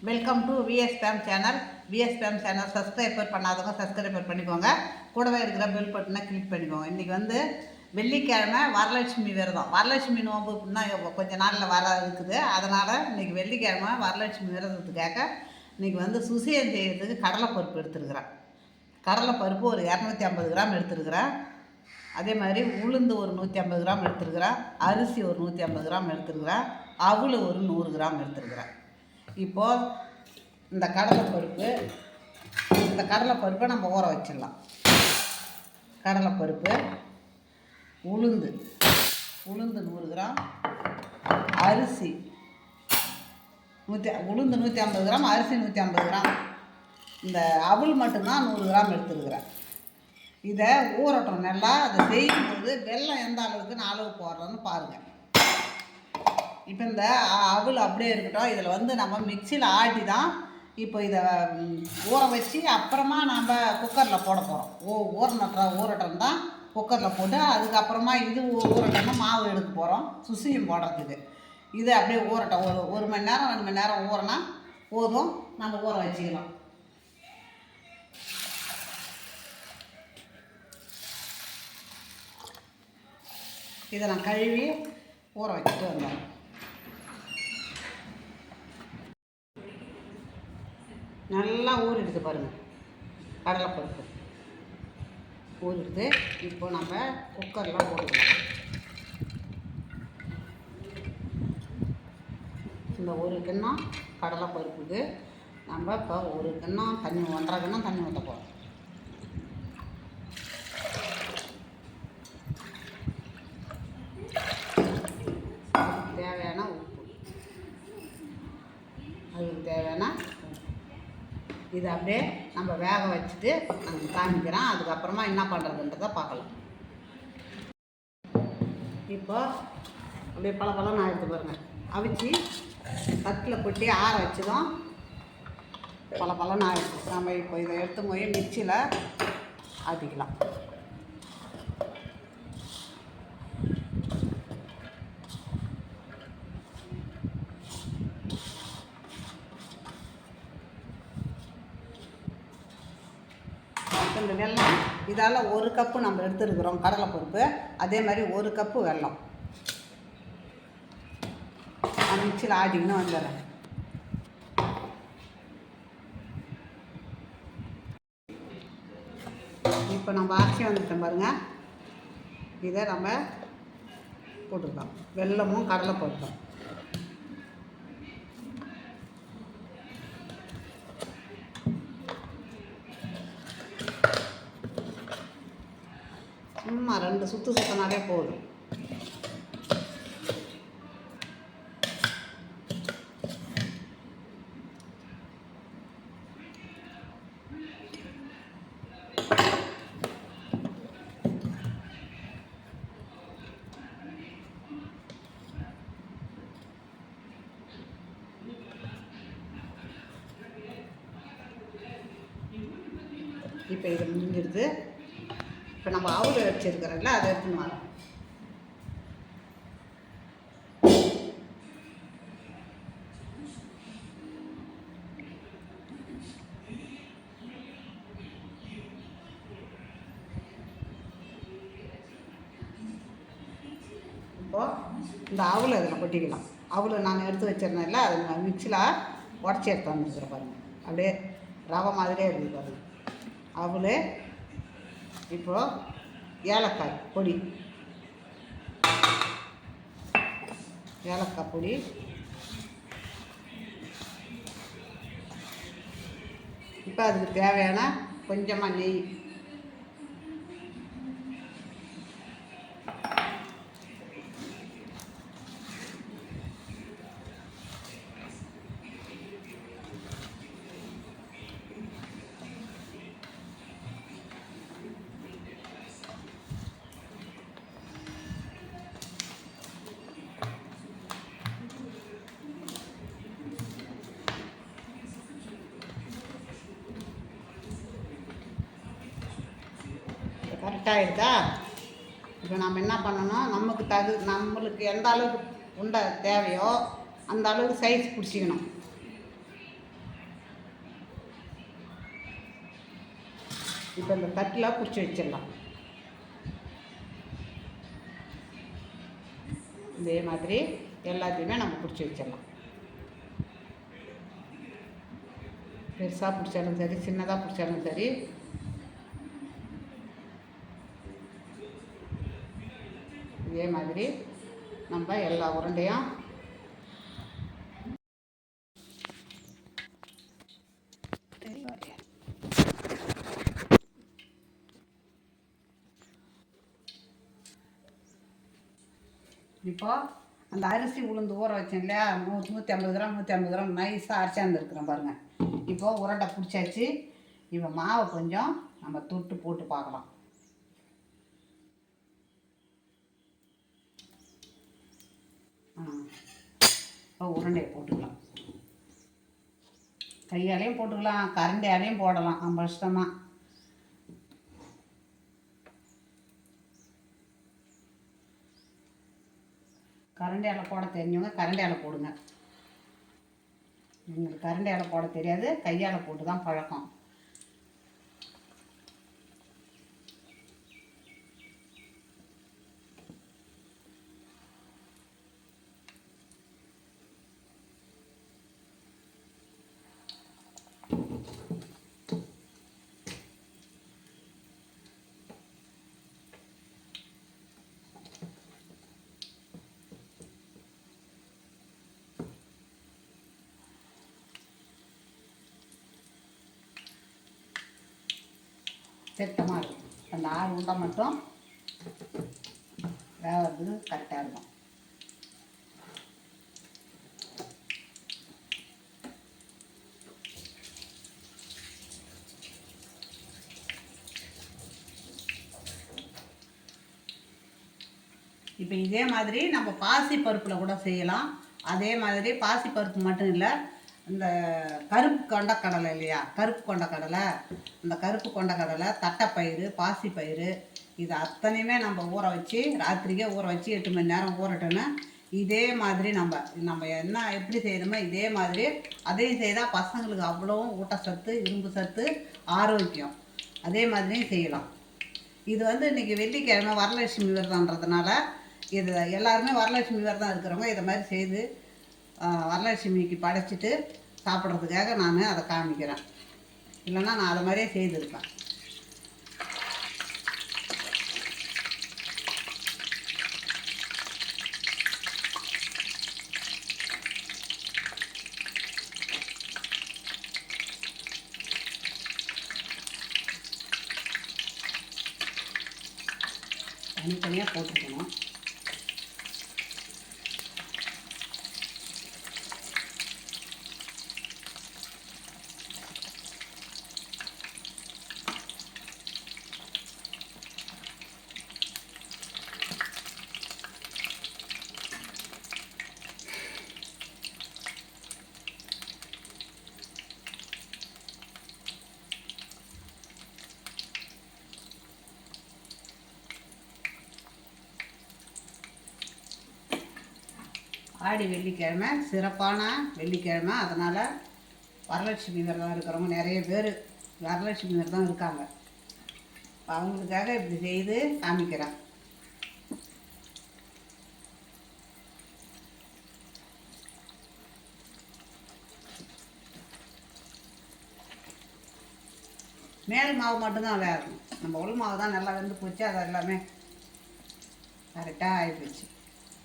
Welcome to VS fame channel. VS fame channel subscriber பண்ணாதவங்க subscriber பண்ணிக்கோங்க. கூடவே இருக்கிற பெல் பட்டனை கிளிக் பண்ணிக்கோங்க. இன்றைக்கி வந்து வெள்ளிக்கிழமை வரலட்சுமி விரதம். வரலட்சுமி நோம்பு அப்படின்னா கொஞ்சம் நாளில் வர இருக்குது. அதனால் இன்றைக்கி வெள்ளிக்கிழமை வரலட்சுமி விரதத்துக்காக இன்றைக்கி வந்து சுசியம் செய்கிறதுக்கு கடலைப்பருப்பு எடுத்துருக்குறேன். கடலைப்பருப்பு ஒரு 250 கிராம் எடுத்துருக்குறேன். அதே மாதிரி உளுந்து ஒரு 150 கிராம் எடுத்துருக்குறேன். அரிசி ஒரு 150 கிராம் எடுத்துருக்குறேன். அவல் ஒரு 100 கிராம் எடுத்துருக்குறேன். இப்போது இந்த கடலைப்பருப்பை நம்ம ஊற வச்சிடலாம். கடலைப்பருப்பு, உளுந்து 100 கிராம், அரிசி உளுந்து 150 கிராம், அரிசி 150 கிராம், இந்த அவல் மட்டும்தான் 100 கிராம் எடுத்துருக்குறேன். இதை ஊறட்டும் நல்லா. அதை செய்யும்போது வெல்லம் எந்த அளவுக்கு அளவு போடுறோன்னு பாருங்கள். இப்போ இந்த அவல் அப்படியே இருக்கட்டும். இதில் வந்து நம்ம மிக்சியில் ஆட்டி தான் இப்போ இதை ஊற வச்சு அப்புறமா நம்ம குக்கரில் போட போகிறோம். ஊறட்டம் தான் குக்கரில் போட்டு அதுக்கப்புறமா இது ஊறட்டம்னா மாவு எடுக்க போகிறோம் சுசியம் போடுறதுக்கு. இது அப்படியே ஊறட்டும். ஒரு மணி நேரம் 2 மணி நேரம் ஊறினா போதும். நம்ம ஊற வச்சுக்கலாம். இதை நான் கழுவி ஊற வச்சுட்டு வந்தேன். நல்லா ஊறிடுது பாருங்கள். கடலைப்பருப்பு ஊறிடுது. இப்போ நம்ம குக்கரில் போட்டுக்கலாம். இந்த ஒரு கிண்ணம் கடலைப்பருப்புக்கு நம்ம இப்போ ஒரு கிண்ணம் தண்ணி 1.5 கிண்ணம் தண்ணி ஊற்ற போகிறோம். தேவையான உப்பு, அதுக்கு தேவையான இது அப்படியே நம்ம வேக வச்சுட்டு நான் காமிக்கிறேன். அதுக்கப்புறமா என்ன பண்ணுறதுன்றதை பார்க்கலாம். இப்போ அப்படியே பழம் ஆகிடுச்சு பாருங்கள். அவிச்சு தட்டில் கொட்டி ஆற வச்சுதான் பழம் ஆகிடுச்சு. நம்ம இப்போ இதை எடுத்து போய் மிக்சியில் ஆட்டிக்கலாம். இந்த வெல்லம் இதால் 1 கப்பு நம்ம எடுத்துருக்குறோம் கடலைப்பருப்பு. அதே மாதிரி 1 கப்பு வெல்லம் நான் மிக்சியில் ஆட்டிக்கின்னு வந்துடுறேன். இப்போ நம்ம அரைச்சி வந்துட்டோம் பாருங்கள். இதை நம்ம போட்டுக்கலாம். வெல்லமும் கடலைப்பருப்பும் சும்மா 2 சுற்று சுற்றினாலே போதும். இப்போ இது முடிஞ்சிடுது. இப்போ நம்ம அவல் வச்சுருக்கிறோம்ல அதை எடுத்துன்னு வரோம். இப்போது இந்த அவலை அதில் கொட்டிக்கலாம். அவலை நான் எடுத்து வச்சிருந்தேன்ல அதை நான் மிக்சியில் உடச்சி எடுத்து வந்துருக்குறேன் பாருங்கள். அப்படியே ரவை மாதிரியே இருக்குது பாருங்கள் அவல். இப்போது ஏலக்காய் பொடி, இப்போ அதுக்கு தேவையான கொஞ்சமாக நெய், கரெக்டாக இருக்கா? இப்போ நம்ம என்ன பண்ணணும், நம்மளுக்கு எந்த அளவுக்கு உண்டை தேவையோ அந்த அளவுக்கு சைஸ் பிடிச்சிக்கணும். இப்போ இந்த தட்டில் பிடிச்சி வச்சிடலாம். இதே மாதிரி எல்லாத்தையுமே நம்ம பிடிச்சி வச்சிடலாம். பெருசாக பிடிச்சாலும் சரி, சின்னதாக பிடிச்சாலும் சரி. இதே மாதிரி நம்ம எல்லா உருண்டையும் இப்போ அந்த அரிசி உளுந்து ஊற வச்சேன் இல்லையா, 150 கிராம் 150 கிராம் நைஸாக அரைச்சாந்துருக்குறேன் பாருங்கள். இப்போ உருண்டை பிடிச்சாச்சு. இப்போ மாவை கொஞ்சம் நம்ம தொட்டு போட்டு பார்க்கலாம். இப்போ உருண்டையை போட்டுக்கலாம். கையாலையும் போட்டுக்கலாம், கரண்டியாலையும் போடலாம், நம்ம இஷ்டம்தான். கரண்டியால் போட தெரிஞ்சவங்க கரண்டியால் போடுங்க. எங்களுக்கு கரண்டியால் போட தெரியாது, கையால் போட்டு தான் பழக்கம். திட்டமாக இருக்கும். அந்த 6 உண்டை மட்டும் வேகிறது கரெக்டாக இருக்கும். இப்போ இதே மாதிரி நம்ம பாசி பருப்பில் கூட செய்யலாம். அதே மாதிரி பாசி பருப்பு மட்டும் இல்லை, இந்த கருப்பு கொண்டக்கடலை இல்லையா, கருப்பு கொண்டக்கடலை, இந்த கருப்பு கொண்டக்கடலை, தட்டைப்பயிறு, பாசிப்பயிறு, இது அத்தனையுமே நம்ம ஊற வச்சு ராத்திரிக்கே ஊற வச்சு 8 மணி நேரம் ஊறட்டோன்னு இதே மாதிரி நம்ம என்ன எப்படி செய்யணுமோ இதே மாதிரி அதையும் செய்தால் பசங்களுக்கு அவ்வளோவும் ஊட்டச்சத்து, இரும்பு சத்து, ஆரோக்கியம். அதே மாதிரியும் செய்யலாம். இது வந்து இன்றைக்கி வெள்ளிக்கிழமை வரலட்சுமி விரதம்ன்றதுனால இது எல்லாருமே வரலட்சுமி விரதம் இருக்கிறவங்க இதை மாதிரி செய்து வரலட்சுமிக்கு படைச்சிட்டு சாப்பிட்றதுக்காக நான் அதை காமிக்கிறேன். இல்லைன்னா நான் அதை மாதிரியே செய்திருப்பேன். தனித்தனியாக போட்டுக்கணும். ஆடி வெள்ளிக்கிழமை சிறப்பான வெள்ளிக்கிழமை, அதனால் வரலட்சுமி விரதம் இருக்கிறவங்க நிறைய பேர் வரலட்சுமி விரதம் இருக்காங்க. அவங்களுக்காக இப்படி செய்து காமிக்கிறேன். மேல் மாவு மட்டும்தான் வேகணும். நம்ம உள் மாவு தான் நல்லா வெந்து போச்சு, அது எல்லாமே கரெக்டாக ஆகிப்போச்சு.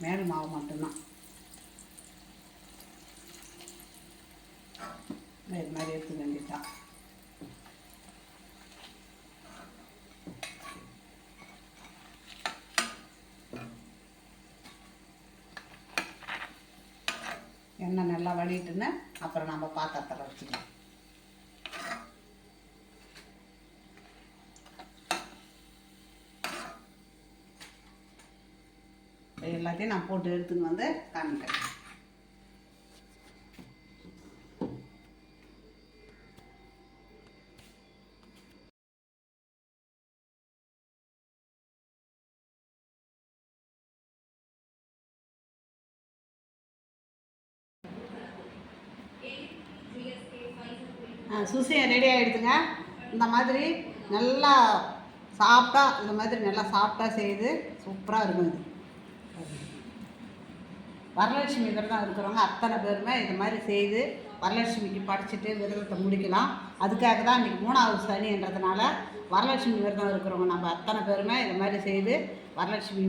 மேல் மாவு மட்டும்தான் இது மாதிரி எடுத்து வேண்டியதான். எண்ணெய் நல்லா வலிட்டுன்னு அப்புறம் நம்ம பாத்திரத்தில் வச்சுக்கலாம். எல்லாத்தையும் நான் போட்டு எடுத்துன்னு வந்து காமிக்கிறேன். சுசி ரெடி ஆகிடுதுங்க. இந்த மாதிரி நல்லா சாப்பிட்டா இந்த மாதிரி நல்லா சாப்பிட்டா செய்து சூப்பராக இருக்கும். இது வரலட்சுமி விரதம் இருக்கிறவங்க அத்தனை பேருமே இது மாதிரி செய்து வரலட்சுமிக்கு படைச்சிட்டு விரதத்தை முடிக்கலாம். அதுக்காக தான் இன்றைக்கி 3வது சனின்றதுனால வரலட்சுமி விரதம் இருக்கிறவங்க நம்ம அத்தனை பேருமே இது மாதிரி செய்து வரலட்சுமி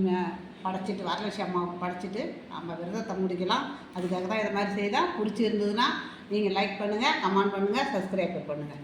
படைச்சிட்டு வரலட்சுமி அம்மாவுக்கு படைச்சிட்டு நம்ம விரதத்தை முடிக்கலாம். அதுக்காக தான் இதை மாதிரி செய்தால் பிடிச்சிருந்ததுன்னா நீங்கள் லைக் பண்ணுங்கள், கமெண்ட் பண்ணுங்கள், சப்ஸ்கிரைப் பண்ணுங்கள்.